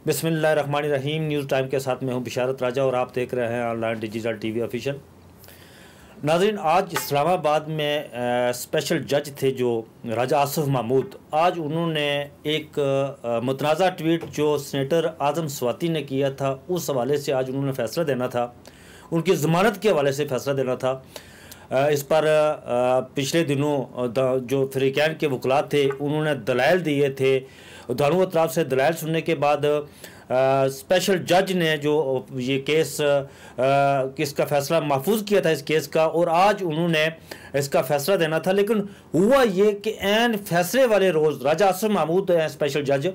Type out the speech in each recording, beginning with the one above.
बिस्मिल्लाहिर्रहमानिर्रहीम। News time के साथ मैं हूं बिशारत राजा और आप देख रहे हैं ऑनलाइन डिजिटल टीवी ऑफिशियल। नाज़रीन, आज इस्लामाबाद में स्पेशल जज थे जो राजा आसिफ महमूद। आज उन्होंने एक मुतनाज़ा ट्वीट जो सेनेटर आज़म स्वाति ने किया था उस हवाले से आज उन्होंने फ़ैसला देना था, उनकी ज़मानत के हवाले से फ़ैसला देना था। इस पर पिछले दिनों जो फ़रीक़ैन के वकला थे उन्होंने दलाइल दिए थे। दोनों अतराफ़ से दलाइल सुनने के बाद स्पेशल जज ने जो ये केस किसका फ़ैसला महफूज किया था इस केस का, और आज उन्होंने इसका फ़ैसला देना था। लेकिन हुआ ये कि ऐन फैसले वाले रोज़ राजा आसिफ महमूद स्पेशल जज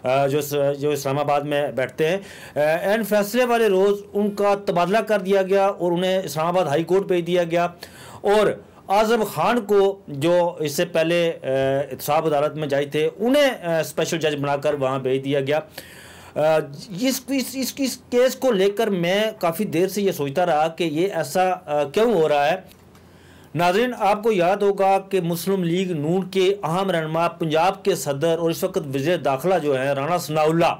जो इस्लामाबाद में बैठते हैं, ऐन फैसले वाले रोज़ उनका तबादला कर दिया गया और उन्हें इस्लामाबाद हाई कोर्ट भेज दिया गया। और आज़म खान को जो इससे पहले एहतसाब अदालत में जाए थे उन्हें स्पेशल जज बनाकर वहाँ भेज दिया गया। इस केस को लेकर मैं काफ़ी देर से ये सोचता रहा कि ये ऐसा क्यों हो रहा है। नाज़रीन, आपको याद होगा कि मुस्लिम लीग नून के अहम रहनुमा पंजाब के सदर और इस वक्त वज़ीर दाखिला जो हैं राना सनाउल्लाह,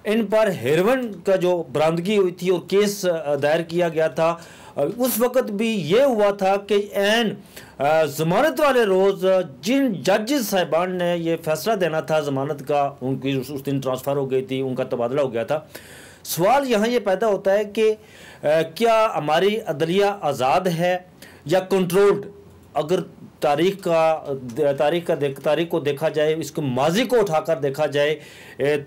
इन पर हेरोइन का जो बरामदगी हुई थी और केस दायर किया गया था। उस वक्त भी ये हुआ था कि ऐन ज़मानत वाले रोज़ जिन जजेस साहिबान ने ये फ़ैसला देना था ज़मानत का, उनकी उस दिन ट्रांसफ़र हो गई थी, उनका तबादला हो गया था। सवाल यहाँ ये पैदा होता है कि क्या हमारी अदलिया आज़ाद है या कंट्रोल्ड। अगर तारीख को देखा जाए, इसको माजी को उठाकर देखा जाए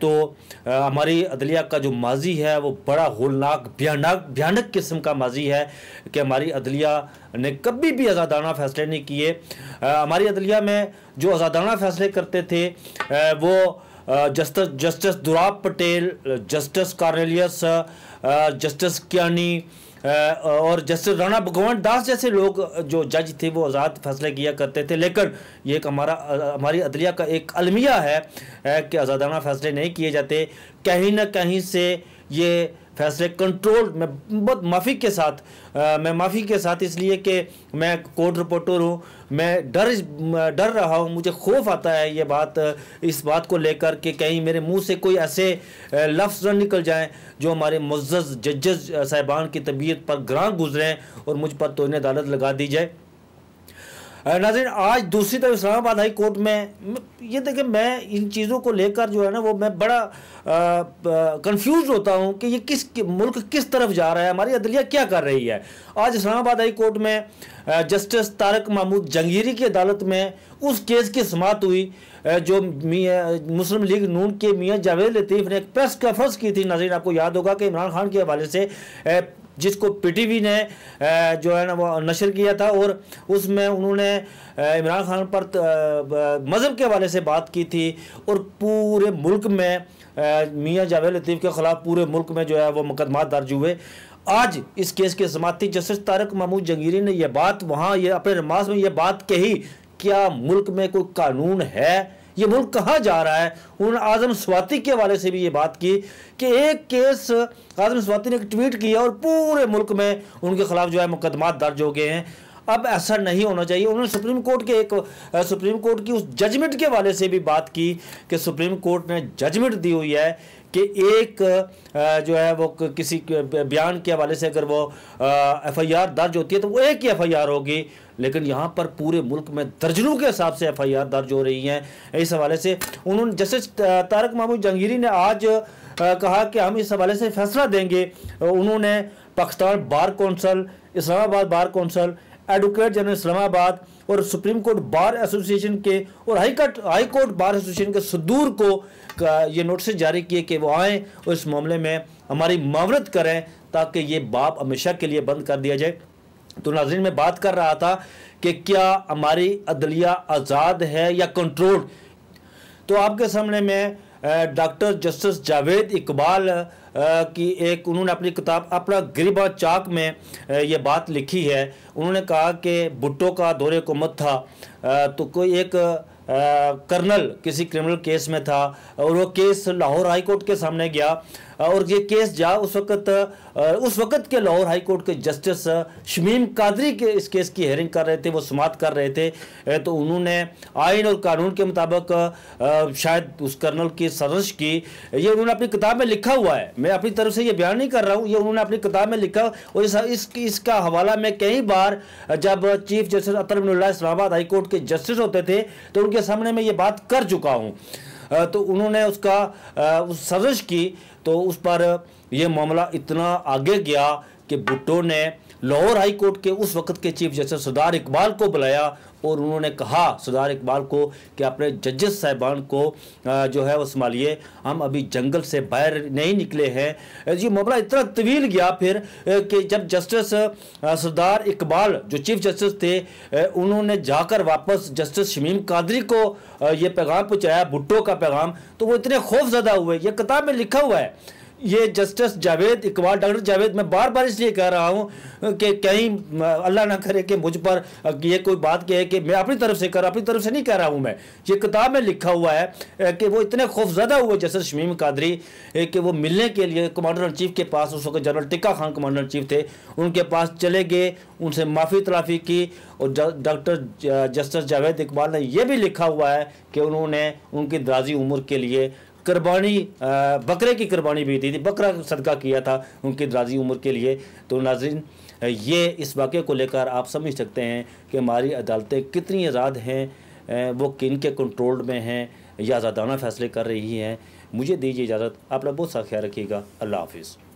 तो हमारी अदलिया का जो माजी है वो बड़ा होलनाक भयानक किस्म का माजी है कि हमारी अदलिया ने कभी भी आज़ादाना फ़ैसले नहीं किए। हमारी अदलिया में जो आज़ादाना फ़ैसले करते थे वो justice Dorab Patel, justice Cornelius, justice Kayani और जस्टिस राणा भगवंत दास जैसे लोग जो जज थे वो आज़ाद फैसले किया करते थे। लेकिन ये एक हमारी अदलिया का एक अलमिया है कि आज़ादाना फैसले नहीं किए जाते। कहीं ना कहीं से ये फैसले कंट्रोल में बहुत मैं माफ़ी के साथ इसलिए कि मैं कोर्ट रिपोर्टर हूँ, मैं डर रहा हूँ, मुझे खौफ आता है इस बात को लेकर कि कहीं मेरे मुंह से कोई ऐसे लफ्ज़ न निकल जाएं जो हमारे मुअज़्ज़ज़ जजेस साहिबान की तबीयत पर ग्रां गुजरें और मुझ पर तौहीन अदालत लगा दी जाए। नाज़रीन, आज दूसरी तरफ इस्लामाबाद हाई कोर्ट में ये देखें, मैं इन चीज़ों को लेकर जो है ना वो मैं बड़ा कंफ्यूज होता हूँ कि ये मुल्क किस तरफ जा रहा है, हमारी अदलिया क्या कर रही है। आज इस्लामाबाद हाई कोर्ट में जस्टिस तारक महमूद जंगीरी की अदालत में उस केस की समाअत हुई जो मुस्लिम लीग नून के मियाँ जावेद लतीफ़ ने एक प्रेस कॉन्फ्रेंस की थी। नाज़रीन, आपको याद होगा कि इमरान खान के हवाले से जिसको पीटीवी ने जो है ना वो नशर किया था और उसमें उन्होंने इमरान खान पर मज़हब के हवाले से बात की थी और पूरे मुल्क में मियाँ जावेद लतीफ़ के ख़िलाफ़ पूरे मुल्क में जो है वो मुकदमा दर्ज हुए। आज इस केस के समाअत थी। जस्टिस तारक महमूद जंगीरी ने यह बात वहाँ ये अपने नमाज में ये बात कही, क्या मुल्क में कोई कानून है, ये मुल्क कहाँ जा रहा है। उन्होंने आज़म स्वाति के हवाले से भी ये बात की कि एक केस आज़म स्वाति ने एक ट्वीट किया और पूरे मुल्क में उनके खिलाफ जो है मुकदमा दर्ज हो गए हैं। अब ऐसा नहीं होना चाहिए। उन्होंने सुप्रीम कोर्ट की उस जजमेंट के हवाले से भी बात की कि सुप्रीम कोर्ट ने जजमेंट दी हुई है कि एक जो है वो किसी बयान के हवाले से अगर वो FIR दर्ज होती है तो वो एक ही FIR होगी, लेकिन यहाँ पर पूरे मुल्क में दर्जनों के हिसाब से FIR दर्ज हो रही हैं। इस हवाले से उन्होंने जस्टिस तारक महमूद जंगीरी ने आज कहा कि हम इस हवाले से फैसला देंगे। उन्होंने Pakistan bar council, Islamabad bar council, advocate general Islamabad और सुप्रीम कोर्ट बार एसोसिएशन के और हाई कोर्ट बार एसोसिएशन के सदूर को ये नोटिस जारी किए कि वो आएँ और इस मामले में हमारी मावरत करें ताकि ये बाब हमेशा के लिए बंद कर दिया जाए। तो नाज़रीन, मैं बात कर रहा था कि क्या हमारी अदलिया आज़ाद है या कंट्रोल्ड। तो आपके सामने मैं डॉक्टर जस्टिस जावेद इकबाल की उन्होंने अपनी किताब अपना गिरबा चाक में ये बात लिखी है। उन्होंने कहा कि भुट्टो का दौरे हुकूमत था तो कोई एक कर्नल किसी क्रिमिनल केस में था और वो केस लाहौर हाई कोर्ट के सामने गया और ये केस जा उस वक्त के लाहौर हाई कोर्ट के जस्टिस शमीम कादरी के इस केस की हेयरिंग कर रहे थे, वो समाअत कर रहे थे। तो उन्होंने आइन और कानून के मुताबिक शायद उस कर्नल की साजिश की, ये उन्होंने अपनी किताब में लिखा हुआ है, मैं अपनी तरफ से ये बयान नहीं कर रहा हूँ, ये उन्होंने अपनी किताब में लिखा। और इसका हवाला मैं कई बार जब चीफ जस्टिस अतर बिनुल्लाह इस्लामाबाद हाई कोर्ट के जस्टिस होते थे तो उनके सामने मैं ये बात कर चुका हूँ। तो उन्होंने उसका उस साजिश की, तो उस पर यह मामला इतना आगे गया कि भुट्टो ने लाहौर हाई कोर्ट के उस वक्त के चीफ जस्टिस सरदार इकबाल को बुलाया और उन्होंने कहा सरदार इकबाल को कि अपने जजेस साहिबान को जो है वो संभालिए, हम अभी जंगल से बाहर नहीं निकले हैं। ये मामला इतना तवील गया फिर कि जब जस्टिस सरदार इकबाल जो चीफ जस्टिस थे उन्होंने जाकर वापस जस्टिस शमीम कादरी को ये पैगाम पहुँचाया, भुट्टो का पैगाम, तो वो इतने खौफजदा हुए। ये किताब में लिखा हुआ है। ये जस्टिस जावेद इकबाल, डॉक्टर जावेद, मैं बार बार इसलिए कह रहा हूँ कि कहीं अल्लाह ना करे कि मुझ पर ये कोई बात कहे कि मैं अपनी तरफ से नहीं कह रहा हूँ मैं, ये किताब में लिखा हुआ है कि वो इतने खौफजदा हुए जस्टिस शमीम कादरी कि वो मिलने के लिए कमांडर इन चीफ के पास, उस वक्त general tikka Khan commander in chief थे, उनके पास चले गए, उनसे माफ़ी तलाफ़ी की। और डॉक्टर जस्टिस जावेद इकबाल ने यह भी लिखा हुआ है कि उन्होंने उनकी दराजी उम्र के लिए कुर्बानी, बकरे की कुर्बानी भी दी थी, बकरा सदका किया था उनकी दराजी उम्र के लिए। तो नाज़रीन, ये इस वाक़े को लेकर आप समझ सकते हैं कि हमारी अदालतें कितनी आज़ाद हैं, वो किन के कंट्रोल में हैं या आज़ादाना फ़ैसले कर रही हैं। मुझे दीजिए इजाज़त, आप लोग बहुत सा ख्याल रखिएगा। अल्लाह हाफिज़।